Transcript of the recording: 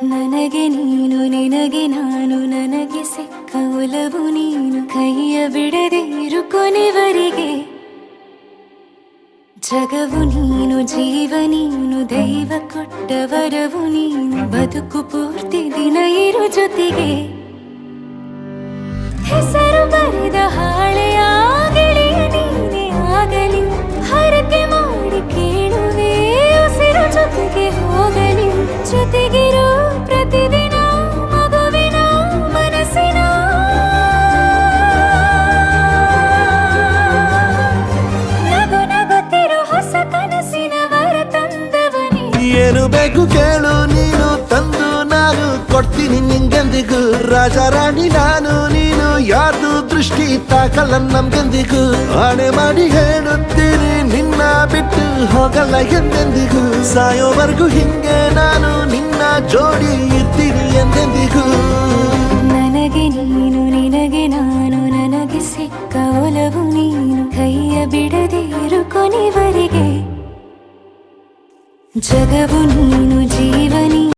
ನನಗೆ ನೀನು ನಿನಗೆ ನಾನು ನನಗೆ ಸಿಕ್ಕ ಒಲವು ನೀನು ಕೈಯ ಬಿಡದೆ ಇರು ಕೊನೆವರೆಗೆ ಜಗವು ನೀನು ಜೀವ ನೀನು ದೈವ ಕೊಟ್ಟ ವರವು ನೀನು ಬದುಕು ಪೂರ್ತಿ ದಿನ ಇರು ಜೊತೆಗೆ ಹೆಸರು ಬರೆದ ಹಾಳೆಯ ಗೆಳೆಯ ನೀನೇ ಆಗಲಿ ಹರಕೆ ಮಾಡಿ ಕೇಳುವೆ ಉಸಿರು ಜೊತೆಗೆ ಹೋಗಲಿ ಜೊತೆಗಿರೋ ಪ್ರತಿದಿನ ಮಗುವಿನ ಮನಸ್ಸಿನ ನಗು ನಗುತ್ತಿರೋ ಹೊಸ ಕನಸಿನ ವರ ತಂದವನೇ ಏನು ಬೇಕು ಕೇಳು ನೀನು ತಂದು ನಾನು ಕೊಡ್ತೀನಿ ನಿಂಗೆಂದಿಗೂ ರಾಜ ರಾಣಿ ನಾನು ನೀನು ಯಾರ್ದು ದೃಷ್ಟಿ ತಾಕಲ್ಲ ನಮ್ಗೆಂದಿಗೂ ಆಣೆ ಮಾಡಿ ಹೇಳುತ್ತೀನಿ ನಿನ್ನ ಬಿಟ್ಟು ಹೋಗಲ್ಲ ಎಂದೆಂದಿಗೂ ಸಾಯೋವರೆಗೂ ಹಿಂಗೆ ನಾನು ನಿನ್ನ ಜೋಡಿ ಇರ್ತೀನಿ ಎಂದೆಂದಿಗೂ ನನಗೆ ನೀನು ನಿನಗೆ ನಾನು ನನಗೆ ಸಿಕ್ಕ ಒಲವು ನೀನು ಕೈಯ ಬಿಡದೆ ಇರು ಕೊನೆವರೆಗೆ ಜಗವು ನೀನು ಜೀವ ನೀನು